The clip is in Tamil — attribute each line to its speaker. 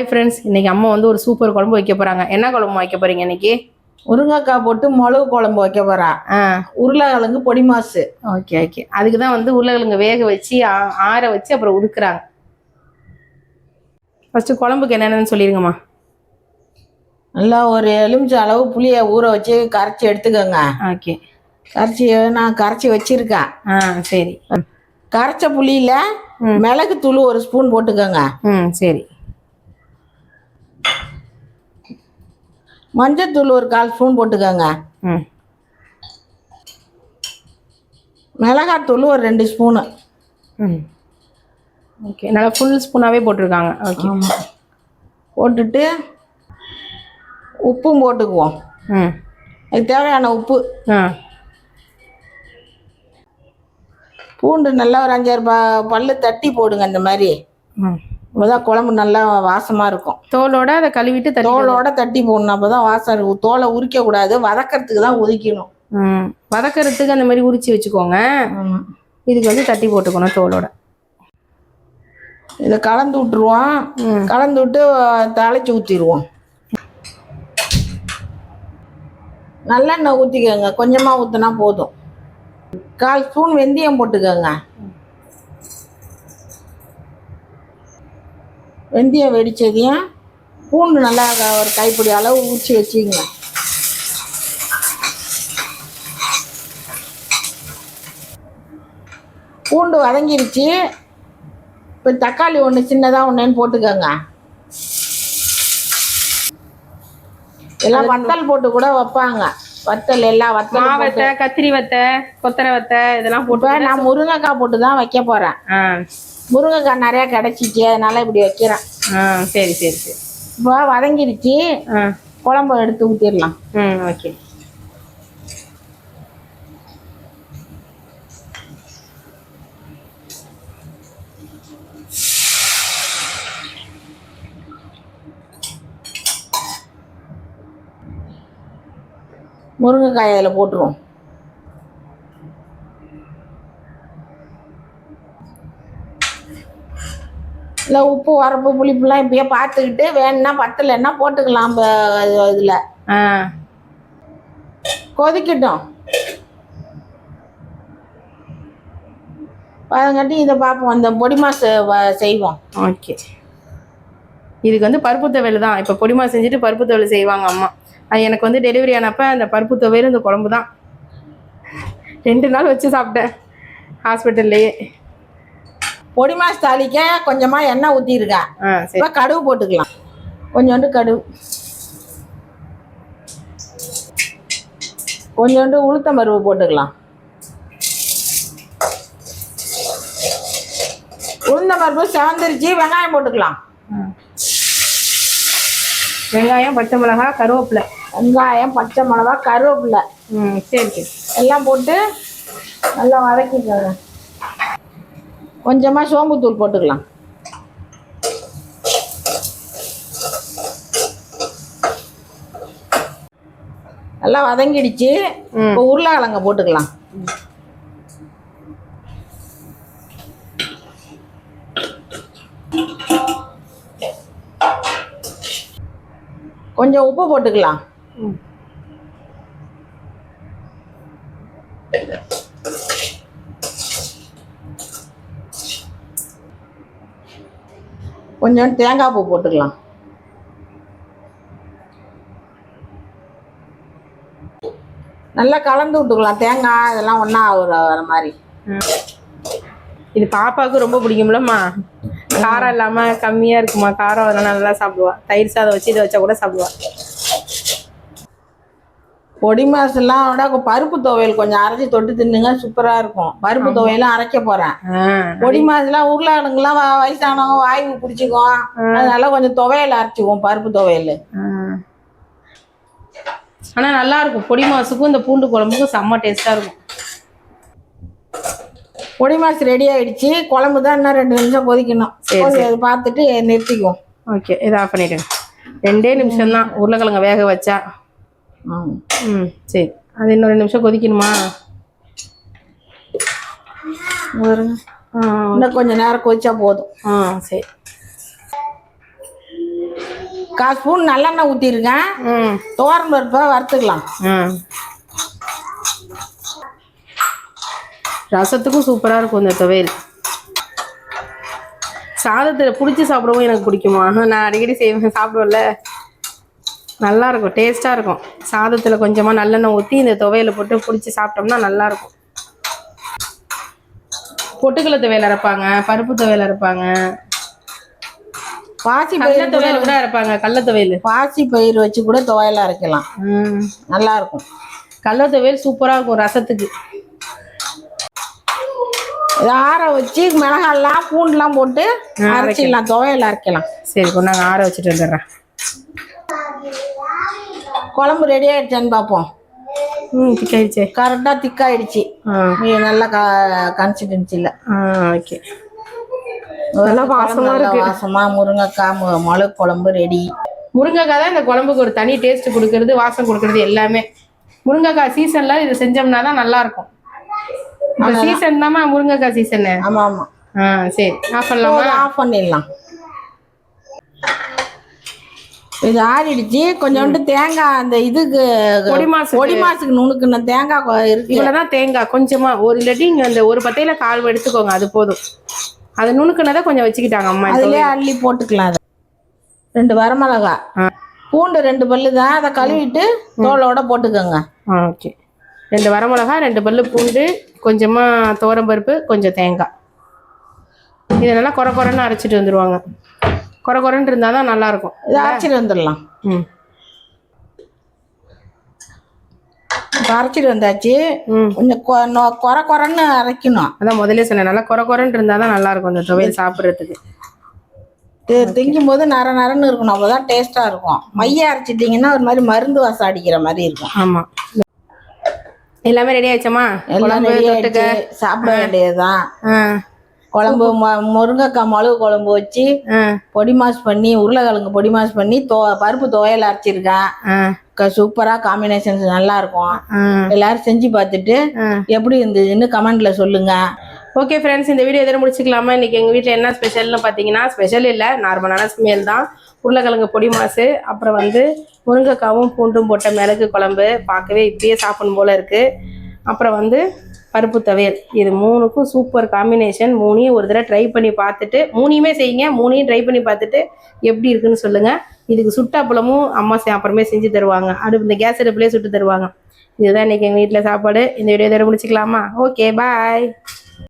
Speaker 1: ஹாய் ஃப்ரெண்ட்ஸ், இன்னைக்கு அம்மா வந்து ஒரு சூப்பர் குழம்பு வைக்க போறாங்க. என்ன குழம்பு வைக்க போறீங்க இன்னைக்கு?
Speaker 2: முருங்கைக்காய் போட்டு மிளகு குழம்பு வைக்க போறேன். உருளைக்கிழங்கு பொடி மாசு.
Speaker 1: Okay okay. அதுக்கு தான் வந்து உருளைக்கிழங்கு வேக வச்சு ஆற வச்சு அப்புறம் உதுக்குறாங்க. ஃபர்ஸ்ட் குழம்புக்கு என்னென்னு சொல்லிடுங்கம்மா.
Speaker 2: நல்லா ஒரு எலுமிச்சை அளவு புளியை ஊற வச்சு கரைச்சி எடுத்துக்கோங்க.
Speaker 1: ஓகே.
Speaker 2: நான் கரைச்சி வச்சிருக்கேன்.
Speaker 1: சரி.
Speaker 2: கரைச்ச புளியில மிளகு தூள் ஒரு ஸ்பூன் போட்டுக்கோங்க.
Speaker 1: சரி.
Speaker 2: மஞ்சத்தூள் ஒரு 1/4 ஸ்பூன் போட்டுக்கோங்க. மிளகாத்தூள் ஒரு 2 ஸ்பூனு.
Speaker 1: ஓகே. நல்லா ஃபுல் ஸ்பூனாகவே போட்டிருக்காங்க. ஓகே.
Speaker 2: போட்டுட்டு உப்பும் போட்டுக்குவோம். அதுக்கு தேவையான உப்பு. பூண்டு நல்லா ஒரு 5-6 பல்லு தட்டி போடுங்க. இந்த மாதிரி அப்போதான் குழம்பு நல்லா வாசமாக இருக்கும்.
Speaker 1: தோலோட அதை கழுவிட்டு
Speaker 2: தோலோட தட்டி போடணும். அப்போ தான் வாசம் இருக்கும். தோலை உரிக்கக்கூடாது, வதக்கிறதுக்கு தான் உரிக்கணும்.
Speaker 1: வதக்கிறதுக்கு அந்த மாதிரி உரிச்சு வச்சுக்கோங்க. இதுக்கு வந்து தட்டி போட்டுக்கணும் தோலோட.
Speaker 2: இதை கலந்து விட்டுருவோம். கலந்து விட்டு தாளிச்சு ஊற்றிடுவோம். நல்லெண்ணெய் ஊற்றிக்கோங்க. கொஞ்சமாக ஊற்றினா போதும். 1/4 ஸ்பூன் வெந்தயம் போட்டுக்கோங்க. வெந்தயம் வெடிச்சதையும் பூண்டு நல்லா ஒரு கைப்பிடி அளவு ஊற்றி வச்சுக்கோங்க. பூண்டு வதங்கிருச்சு. இப்போ தக்காளி ஒன்று சின்னதாக ஒன்றுன்னு போட்டுக்கோங்க. எல்லாம் வத்தல் போட்டு கூட வைப்பாங்க. வத்தல் எல்லாம் வத்தல்
Speaker 1: வத்தை, கத்திரி வத்தை, கொத்தரை வத்தை இதெல்லாம் போட்டு.
Speaker 2: நான் முருங்கைக்காய் போட்டு தான் வைக்க போகிறேன். முருங்கைக்காய் நிறையா கிடச்சிச்சு, அதனால இப்படி வைக்கிறேன்.
Speaker 1: சரி சரி சரி.
Speaker 2: இப்போ வதங்கிருச்சு. குழம்பு எடுத்து ஊற்றிடலாம்.
Speaker 1: ஓகே.
Speaker 2: முருங்கைக்காய் அதில் போட்டுருவோம். இல்லை உப்பு உரப்பு புளிப்புலாம் இப்பயே பார்த்துக்கிட்டு வேணும்னா பத்தலைன்னா போட்டுக்கலாம். இதில் கொதிக்கட்டும். அதங்காட்டி இதை பார்ப்போம். இந்த பொடி மாசு செய்வோம்.
Speaker 1: ஓகே. இதுக்கு வந்து பருப்பு துவையல் தான். இப்போ பொடி மாசு செஞ்சுட்டு பருப்பு துவையல் செய்வாங்க அம்மா. அது எனக்கு வந்து டெலிவரி ஆனப்போ அந்த பருப்பு துவையல் இந்த குழம்பு தான் 2 நாள் வச்சு சாப்பிட்டேன் ஹாஸ்பிட்டல்லையே.
Speaker 2: பொடி மாசு தாளிக்க கொஞ்சமாக எண்ணெய் ஊற்றிருக்கேன். இப்போ கடுகு போட்டுக்கலாம். கொஞ்சோண்டு கடுகு, கொஞ்சோண்டு உளுத்தம் பருப்பு போட்டுக்கலாம். உளுந்தம் பருப்பு செவந்திருச்சு. வெங்காயம் போட்டுக்கலாம்.
Speaker 1: வெங்காயம், பச்சை மிளகாய், கருவேப்பிலை.
Speaker 2: வெங்காயம், பச்சை மிளகா, கருவேப்பிலை.
Speaker 1: சரி சரி.
Speaker 2: எல்லாம் போட்டு நல்லா வதக்கிக்கோங்க. கொஞ்சமாக சோம்புத்தூள் போட்டுக்கலாம். நல்லா வதங்கிடுச்சு. இப்போ உருளைக்கிழங்க போட்டுக்கலாம். கொஞ்சம் உப்பு போட்டுக்கலாம். கொஞ்சம் தேங்காய் பூ போட்டுக்கலாம். நல்லா கலந்து விட்டுக்கலாம். தேங்காய் இதெல்லாம் ஒன்றா வர மாதிரி.
Speaker 1: இது பாப்பாவுக்கு ரொம்ப பிடிக்கும்லம்மா. காரம் இல்லாமல் கம்மியாக இருக்குமா காரம், அதனால நல்லா சாப்பிடுவா. தயிர் சாதம் வச்சு இதை வச்சா கூட சாப்பிடுவா.
Speaker 2: பொடி மாசுலாம் விட பருப்பு துவையல் கொஞ்சம் அரைச்சி தொட்டு தின்னுங்க, சூப்பராக இருக்கும். பருப்பு துவையெல்லாம் அரைக்க போகிறேன். பொடி மாசுலாம் உருளைக்கிழங்குலாம் வயசானவங்க வாய்வு பிடிச்சிக்கும். அதனால கொஞ்சம் துவையல் அரைச்சிக்குவோம், பருப்பு துவையல்.
Speaker 1: ஆனால் நல்லா இருக்கும். பொடி மாசுக்கும் இந்த பூண்டு குழம்புக்கும் செம்ம டேஸ்ட்டாக இருக்கும்.
Speaker 2: பொடி மாசு ரெடி ஆகிடுச்சு. குழம்பு தான் இன்னும் 2 நிமிஷம் கொதிக்கணும். சரி, அதை பார்த்துட்டு நிறுத்திக்குவோம்.
Speaker 1: ஓகே. இதை ஆஃப் பண்ணிவிடுங்க. 2 நிமிஷம் தான் உருளைக்கிழங்க வேக வச்சா. சரி. அது இன்னும் 2 நிமிஷம் கொதிக்கணுமா?
Speaker 2: இன்னும் கொஞ்சம் நேரம் கொதிச்சா போதும்.
Speaker 1: சரி.
Speaker 2: 1/4 ஸ்பூன் நல்லெண்ணெய் ஊற்றிருக்கேன்.
Speaker 1: ம்
Speaker 2: துவரம் பருப்பை வறுத்துக்கலாம்.
Speaker 1: ம் ரசத்துக்கும் சூப்பராக இருக்கும் இந்த துவையல். சாதத்தில் பிடிச்சி சாப்பிடவும் எனக்கு பிடிக்குமா, நான் அடிக்கடி செய்வேன், சாப்பிடுவேன்ல, நல்லாயிருக்கும், டேஸ்ட்டாக இருக்கும். சாதத்தில் கொஞ்சமாக நல்லெண்ணெய் ஊற்றி இந்த துவையலை போட்டு பிடிச்சி சாப்பிட்டோம்னா நல்லாயிருக்கும். பொட்டுக்கடலை துவையல் அரைப்பாங்க, பருப்பு துவையல் அரைப்பாங்க,
Speaker 2: பாசி
Speaker 1: கடலை
Speaker 2: பயிர்
Speaker 1: துவையல் கூட அரைப்பாங்க. கடலை துவையல்
Speaker 2: பாசி பயிர் வச்சு கூட துவையல் அரைக்கலாம். நல்லா இருக்கும்.
Speaker 1: கடலை துவையல் சூப்பராக இருக்கும் ரசத்துக்கு.
Speaker 2: இதை ஆற வச்சு மிளகாலாம் பூண்டுலாம் போட்டு அரைச்சிடலாம், துவையல் அரைக்கலாம்.
Speaker 1: சரி, நாங்கள் ஆற வச்சுட்டு வந்துடுறேன்.
Speaker 2: குழம்பு ரெடி ஆகிடுச்சான்னு பார்ப்போம்.
Speaker 1: திக்காயிடுச்சு,
Speaker 2: கரெக்டாக திக்காயிடுச்சு. நல்லா கன்சிஸ்டன்சியில்.
Speaker 1: ஓகே, நல்லா வாசமாக இருக்கு.
Speaker 2: வாசமாக முருங்கைக்காய் மிளகு குழம்பு ரெடி.
Speaker 1: முருங்கைக்காய் தான் இந்த குழம்புக்கு ஒரு தனி டேஸ்ட் கொடுக்கறது, வாசம் கொடுக்கறது எல்லாமே. முருங்கைக்காய் சீசனில் இது செஞ்சோம்னா தான் நல்லாயிருக்கும். இப்போ சீசன் தாம்மா முருங்கைக்காய் சீசனு.
Speaker 2: ஆமாம் ஆமாம்.
Speaker 1: சரி, ஆஃப் பண்ணலாமா?
Speaker 2: ஆஃப் பண்ணிடலாம். இது ஆறிடுச்சு. கொஞ்சோண்டு தேங்காய், அந்த இதுக்கு பொடி மாசுக்கு நுணுக்குன தேங்காய் இருக்கு.
Speaker 1: இவ்வளோதான் தேங்காய், கொஞ்சமாக ஒரு இல்லாட்டி இங்கே அந்த ஒரு பத்தையில 1/4 எடுத்துக்கோங்க, அது போதும். அது நுணுக்குனதை கொஞ்சம் வச்சுக்கிட்டாங்க அம்மா.
Speaker 2: அதுலேயே அள்ளி போட்டுக்கலாம். அதை 2 வரமிளகா, பூண்டு 2 பல்லு தான், அதை கழுவிட்டு தோலோட போட்டுக்கோங்க.
Speaker 1: ஓகே, 2 வரமிளகா, 2 பல்லு பூண்டு, கொஞ்சமாக துவரம்பருப்பு, கொஞ்சம் தேங்காய். இதை நல்லா குறைன்னு அரைச்சிட்டு வந்துடுவாங்க. குறைன்னு இருந்தால் தான் நல்லாயிருக்கும்.
Speaker 2: இதை அரைச்சிட்டு வந்துடலாம். அரைச்சிட்டு வந்தாச்சு. கொஞ்சம் குறைன்னு அரைக்கணும்.
Speaker 1: அதான் முதலே சொன்னேன், நல்லா குறைன்னு இருந்தால் தான் நல்லாயிருக்கும் அந்த துவையல் சாப்பிட்றதுக்கு.
Speaker 2: திங்கும் போது நரன்னு இருக்கணும், அப்போதான் டேஸ்ட்டாக இருக்கும். மைய அரைச்சிட்டிங்கன்னா ஒரு மாதிரி மருந்து வாசம் அடிக்கிற மாதிரி இருக்கும்.
Speaker 1: ஆமாம், எல்லாமே ரெடி ஆயிடுச்சம்மா?
Speaker 2: எல்லாம் ரெடி ஆயிடுச்சு, சாப்பிட வேண்டியதுதான். குழம்பு முருங்கைக்காய் மிளகு குழம்பு வச்சு பொடி மாஸ் பண்ணி, உருளைக்கிழங்கு பொடி மாஸ் பண்ணி பருப்பு துவையல் அரைச்சிருக்கேன். சூப்பராக காம்பினேஷன்ஸ் நல்லா இருக்கும். எல்லாரும் செஞ்சு பார்த்துட்டு எப்படி இருந்ததுன்னு கமெண்ட்ல சொல்லுங்க.
Speaker 1: ஓகே ஃப்ரெண்ட்ஸ், இந்த வீடியோ எதில் முடிச்சுக்கலாமா? இன்றைக்கி எங்கள் வீட்டில் என்ன ஸ்பெஷல்னு பார்த்தீங்கன்னா, ஸ்பெஷல் இல்லை, நார்மலான சமையல் தான். உருளைக்கிழங்கு பொடி மாசு, அப்புறம் முருங்கைக்காவும் பூண்டும் போட்ட மிளகு குழம்பு, பார்க்கவே இப்படியே சாப்பிடணும் போல் இருக்குது. அப்புறம் பருப்பு துவையல். இது 3க்கும் சூப்பர் காம்பினேஷன். 3ஐயும் ஒரு தடவை ட்ரை பண்ணி பார்த்துட்டு, 3ஐயுமே செய்யுங்க. 3ஐயும் ட்ரை பண்ணி பார்த்துட்டு எப்படி இருக்குன்னு சொல்லுங்கள். இதுக்கு சுட்டாப்பழமும் அம்மா அப்புறமே செஞ்சு தருவாங்க. இந்த கேஸ் அடுப்புலேயே சுட்டு தருவாங்க. இதுதான் இன்றைக்கி எங்கள் வீட்டில் சாப்பாடு. இந்த வீடியோ இதோட முடிச்சுக்கலாமா? ஓகே, பாய்.